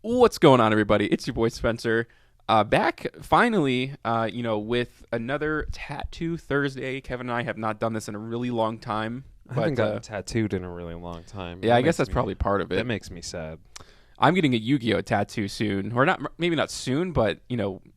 What's going on, everybody? It's your boy Spencer. Back finally, with another Tattoo Thursday. Kevin and I have not done this in a really long time. I haven't gotten tattooed in a really long time. Yeah, I guess that's probably part of it. That makes me sad. I'm getting a Yu-Gi-Oh tattoo soon, or not? Maybe not soon, but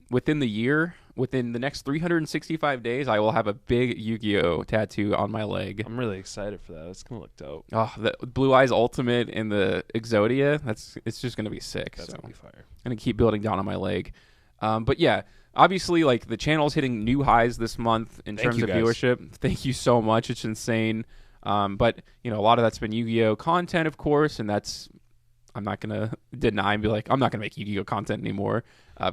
within the year, within the next 365 days, I will have a big Yu-Gi-Oh tattoo on my leg. I'm really excited for that. It's gonna look dope. Oh, the Blue Eyes Ultimate and the Exodia. It's just gonna be sick. That's gonna be fire. I'm gonna keep building down on my leg. But yeah, obviously, like the channel's hitting new highs this month in terms of viewership. Thank you so much. It's insane. But a lot of that's been Yu-Gi-Oh content, of course, and I'm not gonna deny and be like, I'm not gonna make Yu-Gi-Oh content anymore.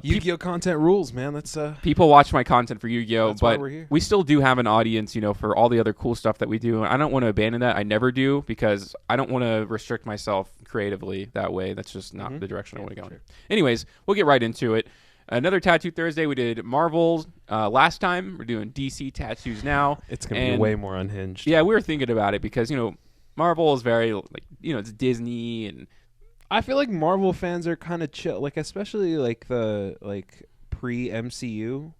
Yu-Gi-Oh content rules, man. That's people watch my content for Yu-Gi-Oh, but we still do have an audience, for all the other cool stuff that we do. And I don't want to abandon that. I never do, because I don't want to restrict myself creatively that way. That's just not the direction I want to go. Sure. Anyways, we'll get right into it. Another Tattoo Thursday. We did Marvel last time. We're doing DC tattoos now. It's going to be way more unhinged. Yeah, we were thinking about it because, Marvel is very, it's Disney, and I feel like Marvel fans are kind of chill, especially the pre-MCU.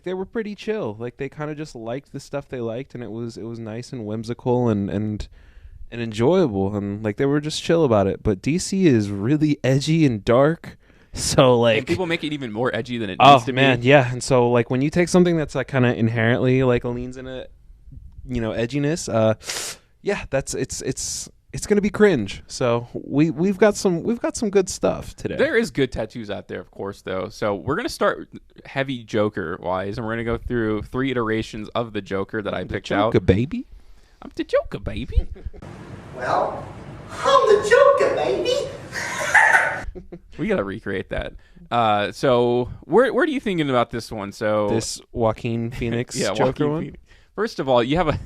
They were pretty chill. They kind of just liked the stuff they liked, and it was nice and whimsical and enjoyable, and they were just chill about it. But DC is really edgy and dark. So and people make it even more edgy than it needs to be. Oh man, yeah. And so when you take something that's kind of inherently leans into edginess, yeah, it's going to be cringe. So we've got some good stuff today. There is good tattoos out there, of course, though. So we're going to start heavy Joker wise, and we're going to go through 3 iterations of the Joker that I picked out. Joker baby. I'm the Joker baby. Well, I'm the Joker baby. We gotta recreate that. So where are you thinking about this one? So this Joaquin Phoenix Joker Joaquin one. Phoenix. First of all, you have a.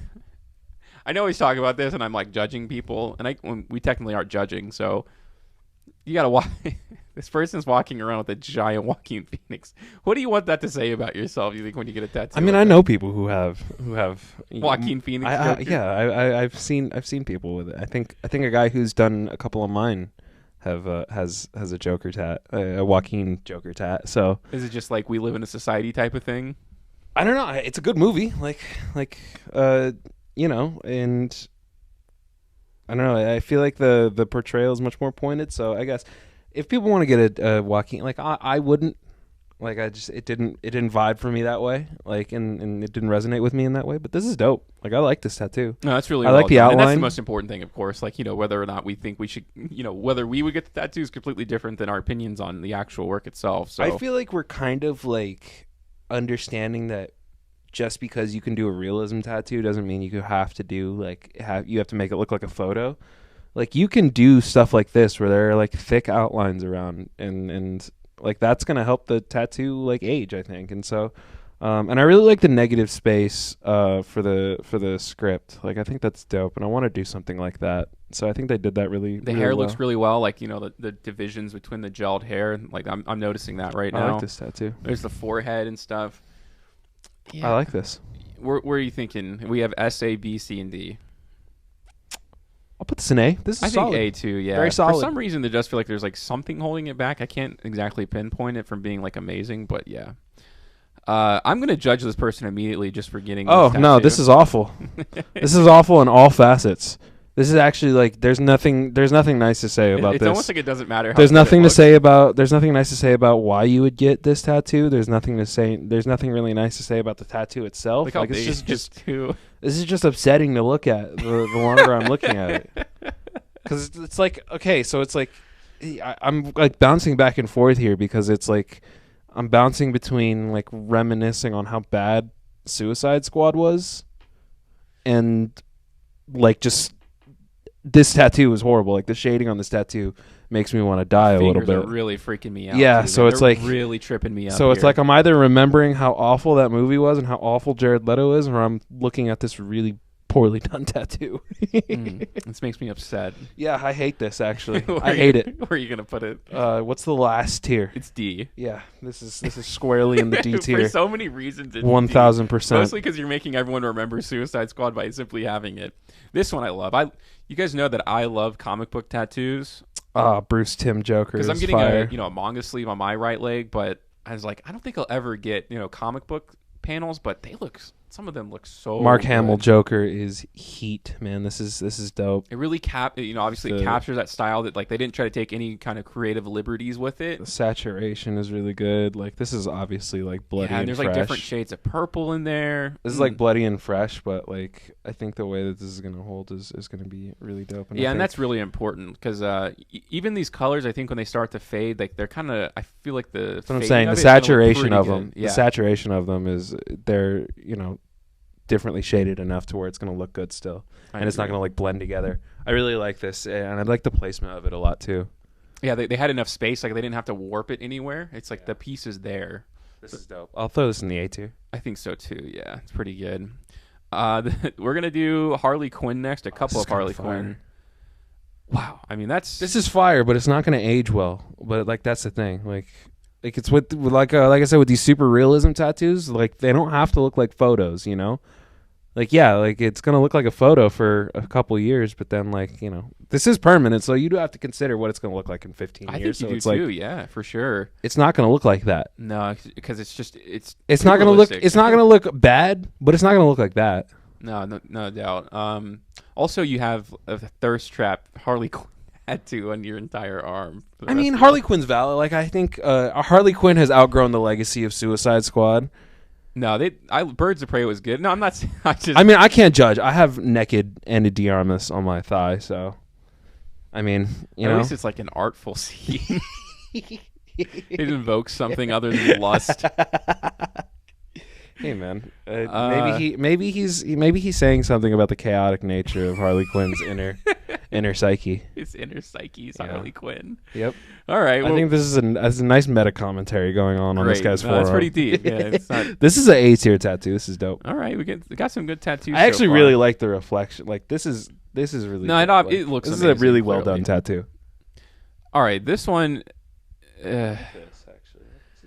I know always talk about this, and I'm judging people, and we technically aren't judging. So you gotta watch. This person's walking around with a giant Joaquin Phoenix. What do you want that to say about yourself? You think when you get a tattoo? I mean, I know people who have Joaquin Phoenix. I've seen people with it. I think a guy who's done a couple of mine has a Joker tat, a Joaquin Joker tat. So is it just we live in a society type of thing? I don't know. It's a good movie, and I don't know. I feel like the portrayal is much more pointed. So I guess if people want to get a Joaquin, I wouldn't. It didn't vibe for me that way. And it didn't resonate with me in that way. But this is dope. I like this tattoo. No, that's really. I like the outline. And that's the most important thing, of course. Whether or not we think we should, whether we would get the tattoo is completely different than our opinions on the actual work itself. So I feel like we're kind of understanding that just because you can do a realism tattoo doesn't mean you have to do you have to make it look like a photo. You can do stuff like this where there are thick outlines around and that's going to help the tattoo age, I think. And so and I really like the negative space for the script. I think that's dope, and I want to do something like that. So I think they did that really. The hair looks really well, the divisions between the gelled hair. I'm noticing that right now. I like this tattoo. There's the forehead and stuff. Yeah. I like this. Where are you thinking? We have S, A, B, C, and D. I'll put this in A. This is solid. I think A too, yeah. Very solid. For some reason, they just feel like there's something holding it back. I can't exactly pinpoint it from being amazing, but yeah. I'm going to judge this person immediately just for getting this tattoo. No, this is awful. This is awful in all facets. This is actually there's nothing nice to say about this. It's almost like it doesn't matter how there's nothing nice to say about why you would get this tattoo. There's nothing really nice to say about the tattoo itself. It's just too. This is just upsetting to look at the longer I'm looking at it. Cuz it's okay, so it's I'm bouncing back and forth here because it's I'm bouncing between reminiscing on how bad Suicide Squad was and just this tattoo is horrible. The shading on this tattoo makes me want to die a little bit. Are really freaking me out. Yeah, too. So it's really tripping me out. So it's I'm either remembering how awful that movie was and how awful Jared Leto is, or I'm looking at this really poorly done tattoo. This makes me upset. Yeah, I hate this actually. I hate it. Where are you gonna put it? What's the last tier? It's D. Yeah, this is squarely in the D tier. For so many reasons. 1,000%. Mostly because you're making everyone remember Suicide Squad by simply having it. This one I love. You guys know that I love comic book tattoos. Bruce Timm Joker. Because I'm getting fire. a manga sleeve on my right leg, but I was like, I don't think I'll ever get comic book panels, but some of them look so Mark good. Hamill Joker is heat, man. This is dope. It really obviously captures that style that like they didn't try to take any kind of creative liberties with it. The saturation is really good. Like this is obviously like bloody and there's fresh. like different shades of purple in there. This is like bloody and fresh, but like I think the way that this is gonna hold is gonna be really dope. And that's really important because even these colors, I think when they start to fade, like they're kind of. I feel like that's what I'm saying. The saturation of them. Yeah. The saturation of them is they're differently shaded enough to where it's going to look good still, and it's not going to like blend together. I really like this, and I like the placement of it a lot too. Yeah, they had enough space, like they didn't have to warp it anywhere. It's like the piece is there. This is dope. I'll throw this in the A tier. I think so too. Yeah, it's pretty good. We're gonna do Harley Quinn next. A couple of Harley Quinn. Wow, I mean this is fire, but it's not going to age well. But like that's the thing, like it's with like I said with these super realism tattoos, like they don't have to look like photos, Like like it's gonna look like a photo for a couple years, but then like this is permanent, so you do have to consider what it's gonna look like in 15 years. I think you do too. Yeah, for sure. It's not gonna look like that. No, because it's not gonna look. It's not gonna look bad, but it's not gonna look like that. No doubt. Also, you have a thirst trap Harley Quinn tattoo on your entire arm. I mean, Harley Quinn's valid. Like I think Harley Quinn has outgrown the legacy of Suicide Squad. No, Birds of Prey was good. No, I'm not. I mean, I can't judge. I have naked Andy Diarmas on my thigh, so I mean, at least it's like an artful scene. It invokes something other than lust. Hey man, maybe he's saying something about the chaotic nature of Harley Quinn's inner psyche. His inner psyche is Harley Quinn. Yep. All right. I think this is a nice meta commentary going on this guy's forearm. That's pretty deep. Yeah, this is an A tier tattoo. This is dope. All right, we got some good tattoos. I actually really like the reflection. Like this is really. No, good. It looks. This amazing, is a really well done tattoo. All right, this one. This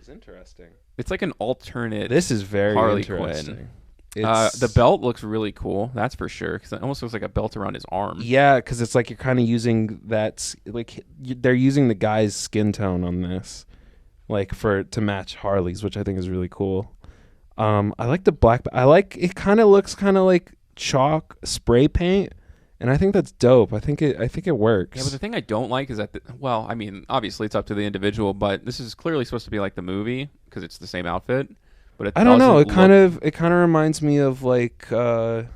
is interesting. It's like an alternate. This is very Harley interesting. Quinn. The belt looks really cool. That's for sure. Because it almost looks like a belt around his arm. Yeah, because it's like you're kind of using that. Like they're using the guy's skin tone on this, like to match Harley's, which I think is really cool. I like the black. I like it. Kind of looks kind of like chalk spray paint. And I think that's dope. I think it works. Yeah, but the thing I don't like is that, I mean, obviously it's up to the individual, but this is clearly supposed to be like the movie because it's the same outfit. But I don't know. It kind of reminds me of like I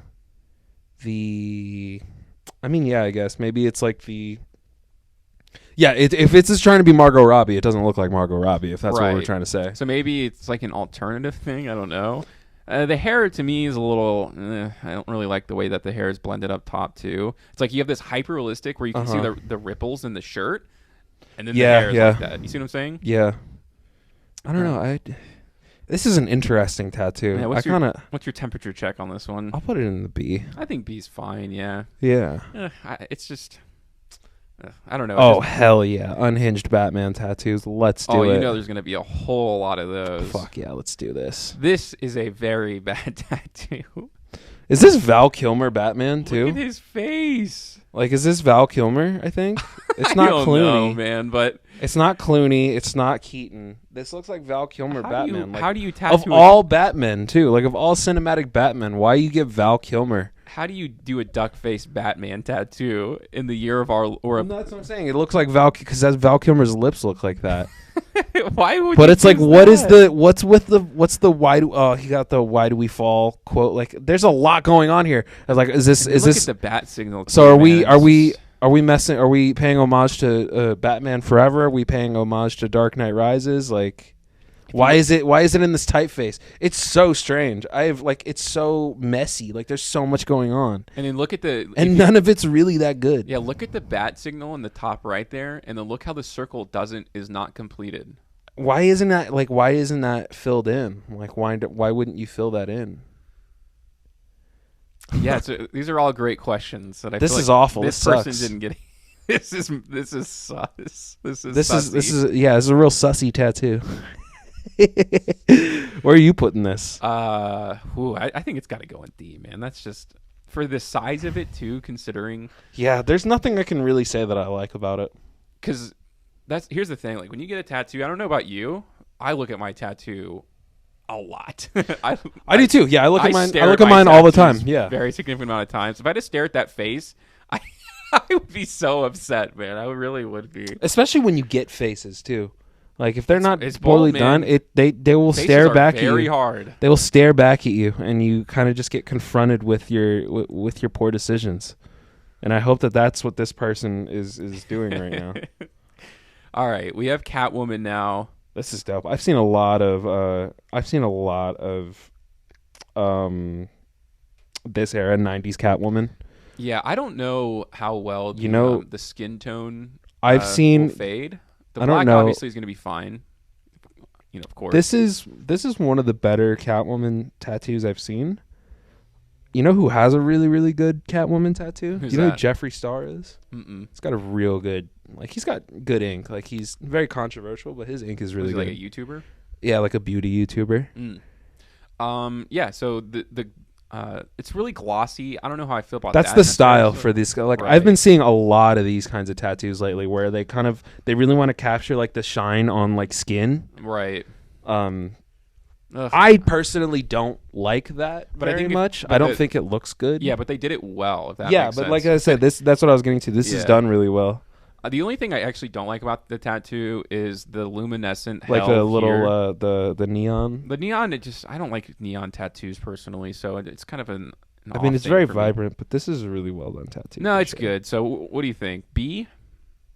mean, yeah, I guess maybe it's like the. Yeah, if it's just trying to be Margot Robbie, it doesn't look like Margot Robbie. If that's what we're trying to say. So maybe it's like an alternative thing. I don't know. The hair to me is a little. I don't really like the way that the hair is blended up top too. It's like you have this hyper realistic where you can see the ripples in the shirt, and then the hair is like that. You see what I'm saying? Yeah. I don't know. This is an interesting tattoo. Yeah, what's your temperature check on this one? I'll put it in the B. I think B's fine. Yeah. Yeah. It's just. I don't know. Oh, hell yeah. Unhinged Batman tattoos. Let's do it. Oh, you know there's going to be a whole lot of those. Fuck yeah, let's do this. This is a very bad tattoo. Is this Val Kilmer Batman, too? Look at his face. Like, is this Val Kilmer, I think? It's not Clooney. No, man, but... It's not Clooney. It's not Keaton. This looks like Val Kilmer Batman. How do you tattoo... Of all Batmen, too. Like, of all cinematic Batmen, why you get Val Kilmer? How do you do a duck-faced Batman tattoo in the year of our... that's what I'm saying. It looks like because Val Kilmer's lips look like that. Why would? But it's like, what's the why do? He got the "why do we fall" quote. Like, there's a lot going on here. I was like, is this look at the bat signal? So are we messing? Are we paying homage to Batman Forever? Are we paying homage to Dark Knight Rises? Like, why is it in this typeface? It's so strange. It's so messy. Like, there's so much going on. And then look at none of it's really that good. Yeah, look at the bat signal in the top right there, and then look how the circle is not completed. Why isn't that filled in? Like, why wouldn't you fill that in? Yeah, so these are all great questions that I this feel is like awful. This person didn't get. This is sus. This is a real sussy tattoo. Where are you putting this? I think it's got to go in D, man. That's just for the size of it too. Considering, yeah, there's nothing I can really say that I like about it. because here's the thing. Like when you get a tattoo, I don't know about you. I look at my tattoo a lot. I do too. Yeah, I look at mine. I look at mine all the time. Yeah, very significant amount of times. If I had to stare at that face, I would be so upset, man. I really would be. Especially when you get faces too. Like if they're not it's poorly bold, done, they will faces stare back at you. Very hard. They will stare back at you, and you kind of just get confronted with your poor decisions. And I hope that that's what this person is doing right now. All right, we have Catwoman now. This is dope. I've seen a lot of this era 90s Catwoman. Yeah, I don't know how well the skin tone I've seen will fade. The I black don't know. obviously is going to be fine. Of course. This is one of the better Catwoman tattoos I've seen. You know who has a really, really good Catwoman tattoo? Who's you know that? who Jeffree Star is? Mm-mm. He's got a real good, he's got good ink. Like, he's very controversial, but his ink is really good. Like a YouTuber? Yeah, like a beauty YouTuber. Yeah, so the it's really glossy. I don't know how I feel about That's that. the style for this. Like, right. I've been seeing a lot of these kinds of tattoos lately where they really want to capture, like, the shine on, like, skin. Right. I personally don't like that very much. I don't think it looks good. Yeah, but they did it well. If that makes but sense. like I said, that's what I was getting to. This is done really well. The only thing I actually don't like about the tattoo is the luminescent, like the little here. The neon. The neon, I don't like neon tattoos personally, so it's kind of an I mean, it's very vibrant, but this is a really well done tattoo. No, it's good. So what do you think? B?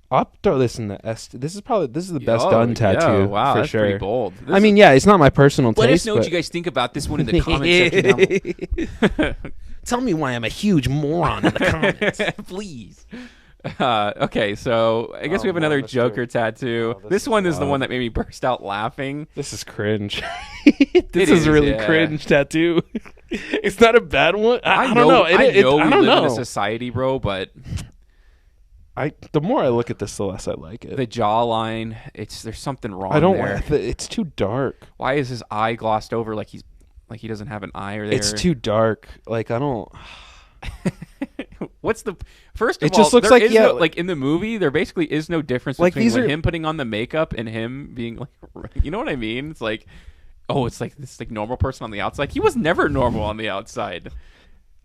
I'll throw this in the S. This is the best done tattoo. Yeah, wow, for that's sure. pretty bold. I mean, yeah, it's not my personal taste. Let us know what you guys think about this one in the comment section. Tell me why I'm a huge moron in the comments, please. Okay, so I guess we have another Joker tattoo. This one is the one that made me burst out laughing. This is cringe. This is a really cringe tattoo. It's not a bad one. I don't know. I know we live in a society, bro, but the more I look at this, the less I like it. The jawline, there's something wrong. I don't there. like it. It's too dark. Why is his eye glossed over like he doesn't have an eye or there? It's too dark. Like, I don't. What's the first of it all? Just looks like like in the movie, there basically is no difference between him putting on the makeup and him being like, you know what I mean? It's like, it's like this like normal person on the outside. He was never normal on the outside.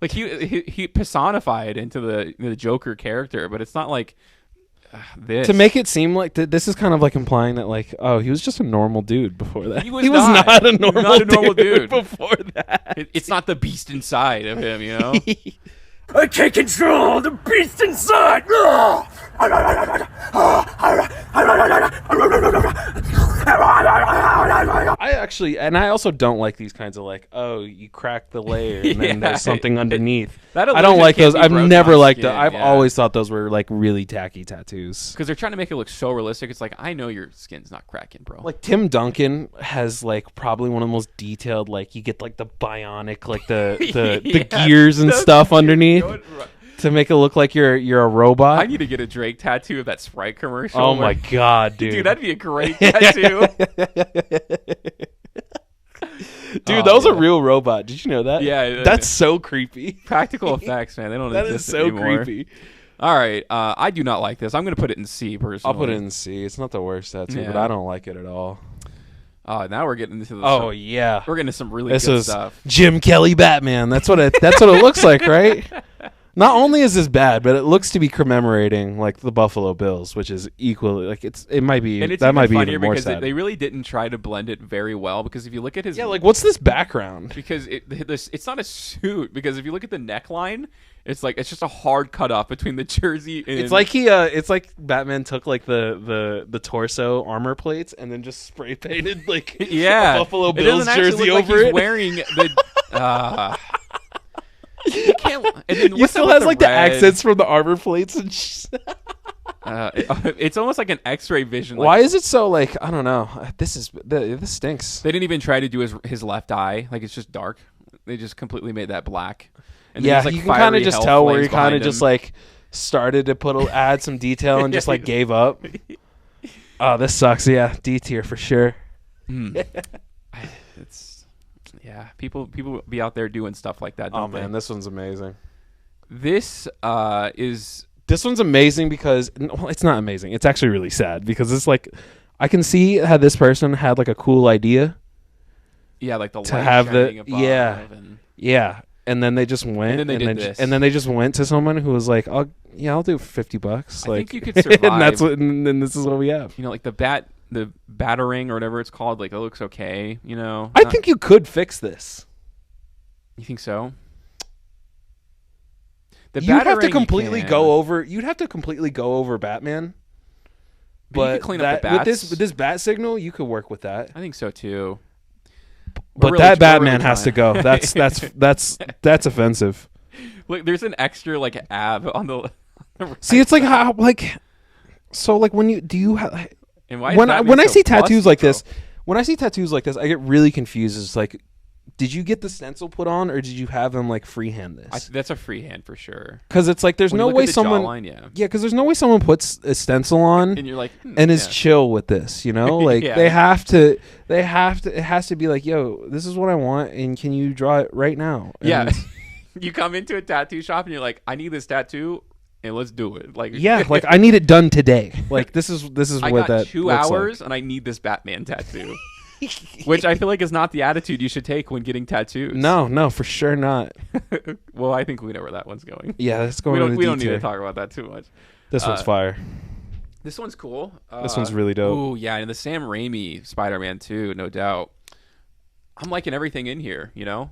Like he personified into the Joker character, but it's not like this. To make it seem like this is kind of like implying that like, he was just a normal dude before that. He was not a normal dude before that. It's not the beast inside of him, you know. I can't control the beast inside. I also don't like these kinds of like, you crack the layer and then there's something underneath. I don't like those. I've never liked that. I've always thought those were like really tacky tattoos because they're trying to make it look so realistic. It's like, I know your skin's not cracking, bro. Like Tim has like probably one of the most detailed. Like you get like the bionic, like the gears and stuff underneath. To make it look like you're a robot. I need to get a Drake tattoo of that Sprite commercial. Oh my god, dude! Dude, that'd be a great tattoo. Dude, that was a real robot. Did you know that? Yeah, that's so creepy. Practical effects, man. They don't that exist is so anymore. creepy. All right, I do not like this. I'm gonna put it in C personally. I'll put it in C. It's not the worst tattoo, but I don't like it at all. Now we're getting into we're getting into some really good stuff. Jim Kelly Batman. That's what it looks like, right? Not only is this bad, but it looks to be commemorating like the Buffalo Bills, which is equally like it might be. And it's that might be funnier even more because sad. They really didn't try to blend it very well. Because if you look at his like what's this background? Because it's not a suit. Because if you look at the neckline, it's just a hard cut off between the jersey. And it's like it's like Batman took like the torso armor plates and then just spray painted like a Buffalo Bills jersey over it. He's wearing the. You can't. And then you still has like the accents from the armor plates and it's almost like an X-ray vision. Why is it so like I don't know? This stinks. They didn't even try to do his left eye. Like it's just dark. They just completely made that black. And you can kind of just tell where he kind of just like started to add some detail and just like gave up. Oh, this sucks. Yeah, D tier for sure. People be out there doing stuff like that. Oh man, this one's amazing. This is This one's amazing because it's not amazing. It's actually really sad because it's like I can see how this person had like a cool idea. Yeah, like the to light have shining the above and then they just went and then they just went to someone who was like, I'll do $50. I like, think you could survive. and then this is what we have. You know, like the battering or whatever it's called. Like it looks okay. You know, I think you could fix this. You think so? You'd have to completely go over. You'd have to completely go over Batman. But you could clean up the bats. With this bat signal, you could work with that. I think so too. But that Batman has to go. That's offensive. Look, there's an extra like ab on the right. See, it's like how so like when when I see tattoos like this, I get really confused. It's like, did you get the stencil put on, or did you have them like freehand this? That's a freehand for sure. Because it's like there's no way someone, jawline, because there's no way someone puts a stencil on and you're like, and is chill with this, you know? Like they have to. It has to be like, yo, this is what I want, and can you draw it right now? And you come into a tattoo shop and you're like, I need this tattoo, and let's do it. Like like I need it done today. Like this is I what got that 2 looks hours like. and I need this Batman tattoo. Which I feel like is not the attitude you should take when getting tattoos. No, for sure not. Well, I think we know where that one's going. Yeah, that's going. We don't need to talk about that too much. This one's fire. This one's cool. This one's really dope. Oh yeah, and the Sam Raimi Spider-Man too, no doubt. I'm liking everything in here. You know.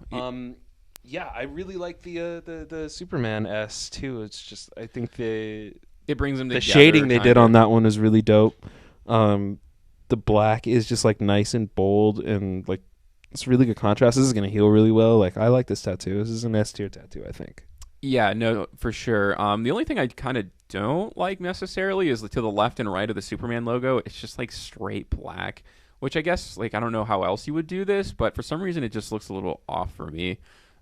Yeah, I really like the Superman S too. It's just I think it brings them together. The shading they did on that one is really dope. The black is just like nice and bold and like it's really good contrast. This is gonna heal really well. Like I like this tattoo. This is an S tier tattoo, I think. Yeah, no, for sure. The only thing I kind of don't like necessarily is to the left and right of the Superman logo. It's just like straight black, which I guess like I don't know how else you would do this, but for some reason it just looks a little off for me.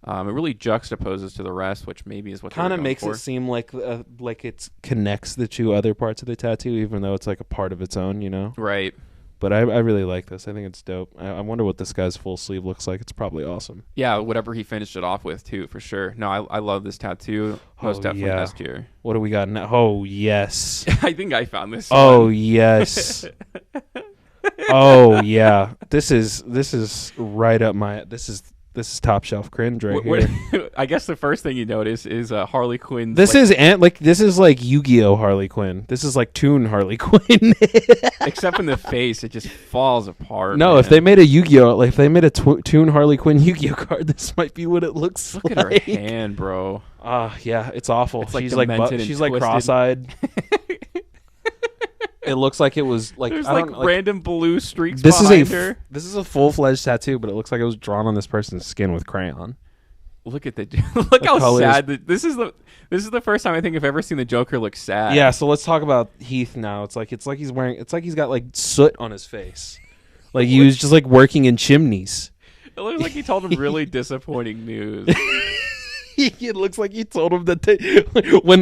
It really juxtaposes to the rest, which maybe is what kind of makes it seem like it connects the 2 other parts of the tattoo, even though it's like a part of its own, you know? Right. But I really like this. I think it's dope. I wonder what this guy's full sleeve looks like. It's probably awesome. Yeah, whatever he finished it off with too, for sure. No, I love this tattoo. Most definitely S tier. What do we got now? Oh yes. I think I found this. Oh yes. Oh yeah. This is right up my. This is top shelf cringe right here. I guess the first thing you notice is Harley Quinn. This is like Yu-Gi-Oh Harley Quinn. This is like Toon Harley Quinn. Except in the face, it just falls apart. No, man. if they made a Yu-Gi-Oh, like if they made a Toon Harley Quinn Yu-Gi-Oh card, this might be what it looks like. Look at her hand, bro. Yeah, it's awful. It's like she's like cross-eyed. It looks like it was like there's like random blue streaks behind her. This is a full-fledged tattoo, but it looks like it was drawn on this person's skin with crayon. Look at look how colors. Sad this is the first time I think I've ever seen the Joker look sad. Yeah, so let's talk about Heath now. It's like he's got like soot on his face. Like he was just like working in chimneys. It looks like he told him really disappointing news. It looks like he told him that when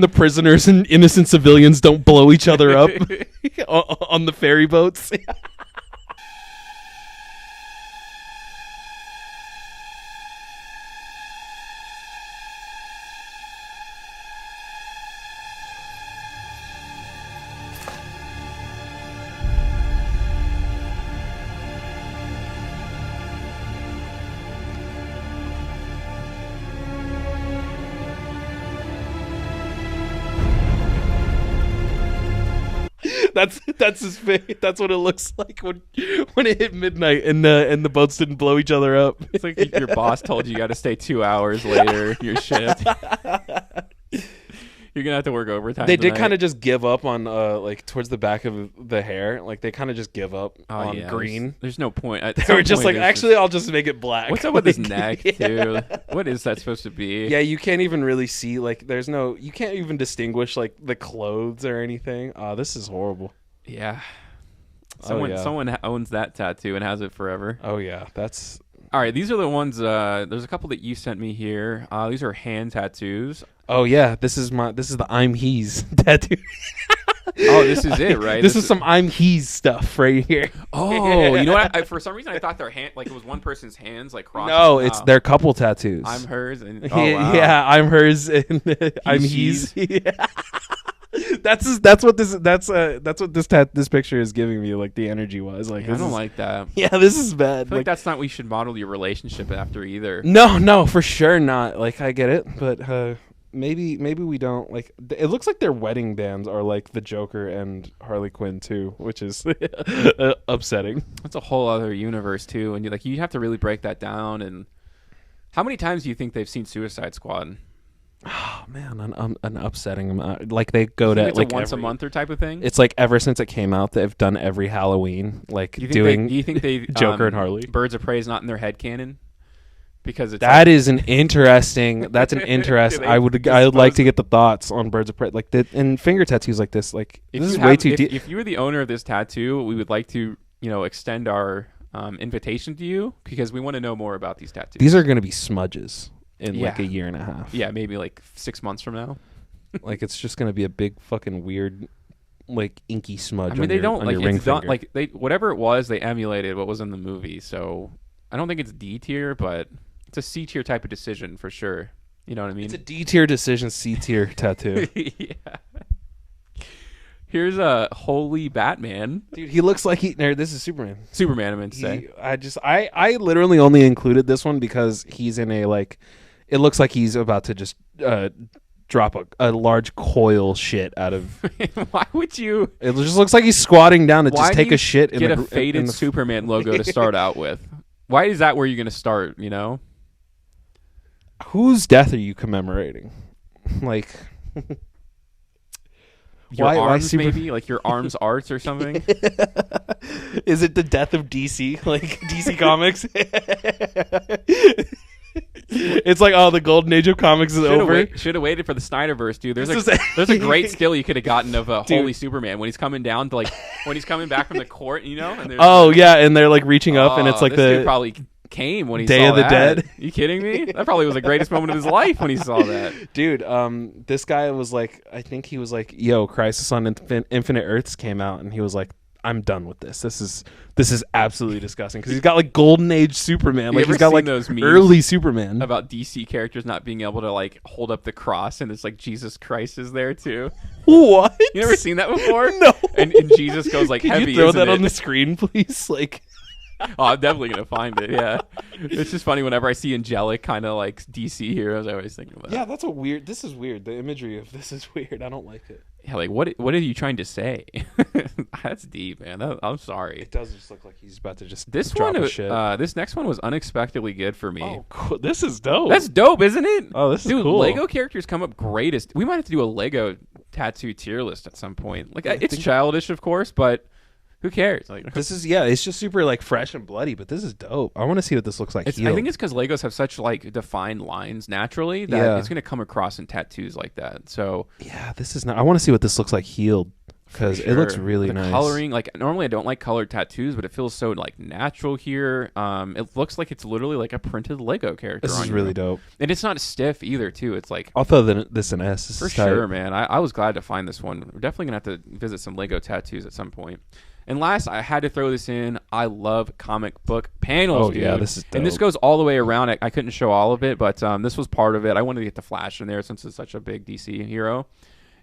the prisoners and innocent civilians don't blow each other up on the ferry boats. That's his face. That's what it looks like when it hit midnight and the boats didn't blow each other up. It's like your boss told you got to stay 2 hours later your shift. You're gonna have to work overtime. They did kind of just give up on like towards the back of the hair. Like they kind of just give up on green. There's no point. They were just like, actually, I'll just make it black. What's up with his neck, too? What is that supposed to be? Yeah, you can't even really see. Like, you can't even distinguish like the clothes or anything. Oh, this is horrible. Yeah. Someone owns that tattoo and has it forever. Oh yeah, that's. All right, these are the ones. There's a couple that you sent me here. These are hand tattoos. Oh yeah, this is the I'm He's tattoo. Oh, this is it, right? This is some I'm he's stuff right here. Oh, you know what? For some reason, I thought their hand, like it was one person's hands, like crossed. No, it's their couple tattoos. I'm hers, and wow. Yeah, I'm hers, and I'm he's. Yeah. That's what this picture is giving me, like the energy wise. Like I don't like that. Yeah, this is bad. I feel like that's not what you should model your relationship after either. No, for sure not. Like I get it, but maybe we don't. Like it looks like their wedding bands are like the Joker and Harley Quinn too, which is upsetting. That's a whole other universe too, and you have to really break that down. And how many times do you think they've seen Suicide Squad? Oh man, an upsetting amount. Like they go to it's like a once a month or type of thing. It's like ever since it came out, they've done every Halloween. Like do doing. You think they Joker and Harley? Birds of Prey is not in their head canon because it's that is an interesting. That's an interest. I would like to get the thoughts on Birds of Prey. Like and finger tattoos like this. Like this is way too deep. If you were the owner of this tattoo, we would like to extend our invitation to you because we want to know more about these tattoos. These are going to be smudges. In like a year and a half. Yeah, maybe like 6 months from now. Like it's just gonna be a big fucking weird, like inky smudge. I mean, they don't like it's done, like they whatever it was, they emulated what was in the movie. So I don't think it's D tier, but it's a C tier type of decision for sure. You know what I mean? It's a D tier decision, C tier tattoo. Yeah. Here's a holy Batman. Dude, he looks like this is Superman. Superman, I meant to say. I literally only included this one because he's in a like. It looks like he's about to just drop a large coil shit out of. Why would you? It just looks like he's squatting down to just take a shit. Get a faded Superman logo to start out with. Why is that where you're going to start? Whose death are you commemorating? Like your arms, maybe like your arms arts or something. Is it the death of DC? Like DC Comics? It's like, the golden age of comics is over. Should have waited for the Snyderverse, dude. There's a great still you could have gotten of Holy Superman when he's coming down to when he's coming back from the court, And and they're like reaching up, and it's like this dude probably came when he Day saw of the that. Dead. You kidding me? That probably was the greatest moment of his life when he saw that. Dude, this guy was like, I think he was like, yo, Crisis on Infinite Earths came out, and he was like, I'm done with this. This is absolutely disgusting because he's got like golden age Superman. Like he's got like those memes early Superman about DC characters not being able to like hold up the cross, and it's like Jesus Christ is there too. What? You never seen that before? No. And Jesus goes like, Can heavy. you throw that it? on the screen, please? Like. Oh, I'm definitely gonna find it. Yeah, it's just funny whenever I see angelic kind of like DC heroes. I always think of that. Yeah, that's weird. This is weird. The imagery of this is weird. I don't like it. Yeah, like what are you trying to say? That's deep, man. I'm sorry. It does just look like he's about to just this drop one. A shit. This next one was unexpectedly good for me. Oh, cool. This is dope. That's dope, isn't it? Oh, this is Dude, cool. Lego characters come up greatest. We might have to do a Lego tattoo tier list at some point. Like it's childish, of course, but. Who cares? Like this is it's just super like fresh and bloody, but this is dope. I want to see what this looks like. I think it's because Legos have such like defined lines naturally that it's going to come across in tattoos like that. So yeah, this is not. I want to see what this looks like healed because it looks really nice. Coloring, like normally I don't like colored tattoos, but it feels so like natural here. It looks like it's literally like a printed Lego character. This is really dope, and it's not stiff either. Too, it's like I'll throw this an S for sure, man. I was glad to find this one. We're definitely gonna have to visit some Lego tattoos at some point. And last, I had to throw this in. I love comic book panels, dude. Yeah, this is dope. And this goes all the way around. I couldn't show all of it, but this was part of it. I wanted to get the Flash in there since it's such a big DC hero.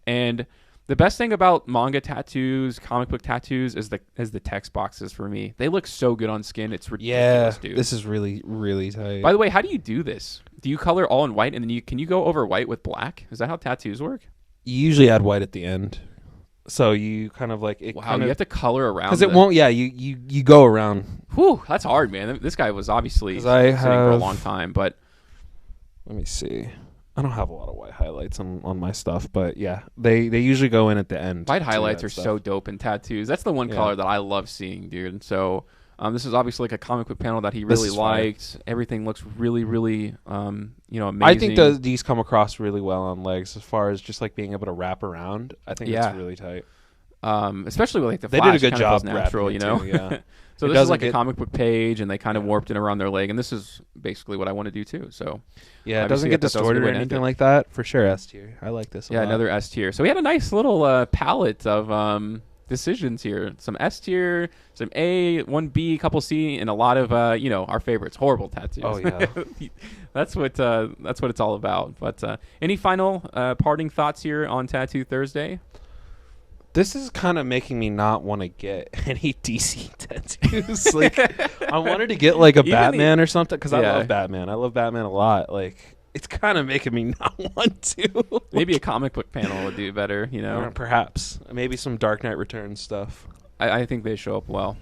And the best thing about manga tattoos, comic book tattoos, is the text boxes for me. They look so good on skin. It's ridiculous, dude. This is really, really tight. By the way, how do you do this? Do you color all in white, and then can you go over white with black? Is that how tattoos work? You usually add white at the end. So you kind of like it. Wow, you have to color around because it won't. Yeah, you go around. Whew, that's hard, man. This guy was obviously sitting for a long time, but let me see. I don't have a lot of white highlights on my stuff, but yeah, they usually go in at the end. White highlights are so dope in tattoos. That's the one color that I love seeing, dude. So this is obviously like a comic book panel that he really liked. Everything looks really, really, amazing. I think these come across really well on legs as far as just like being able to wrap around. I think it's really tight. Especially with like the They Flash, did a good job natural, you know. Too, yeah. So this is like a comic book page, and they kind of warped it around their leg, and this is basically what I want to do too. So yeah, it doesn't get distorted or anything like that. For sure, S tier. I like this. Yeah, another S tier. So we had a nice little palette of decisions here. Some S tier, some A, one B, couple C, and a lot of our favorites, horrible tattoos. Oh yeah, that's what it's all about. But any final parting thoughts here on Tattoo Thursday? This is kind of making me not want to get any DC tattoos. Like, I wanted to get like a Batman or something because I love Batman. I love Batman a lot. Like, it's kind of making me not want to. Maybe a comic book panel would do better, you know? Perhaps. Maybe some Dark Knight Returns stuff. I think they show up well.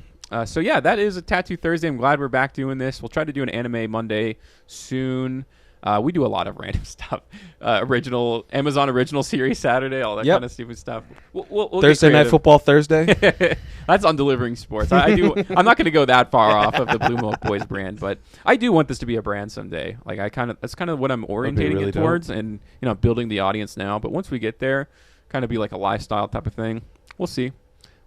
So, yeah, that is a Tattoo Thursday. I'm glad we're back doing this. We'll try to do an Anime Monday soon. We do a lot of random stuff. Amazon original series Saturday, all that kind of stupid stuff. We'll Thursday Night Football Thursday. That's on Delivering Sports. I'm not going to go that far off of the Blue Milk Boys brand, but I do want this to be a brand someday. Like that's kind of what I'm orientating it towards, and building the audience now. But once we get there, kind of be like a lifestyle type of thing. We'll see.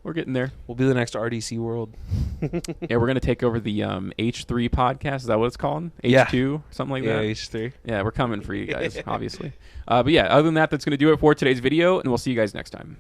We're getting there. We'll be the next RDC World. Yeah, we're going to take over the H3 podcast. Is that what it's called? H2? Something like that? Yeah, H3. Yeah, we're coming for you guys, obviously. But yeah, other than that, that's going to do it for today's video, and we'll see you guys next time.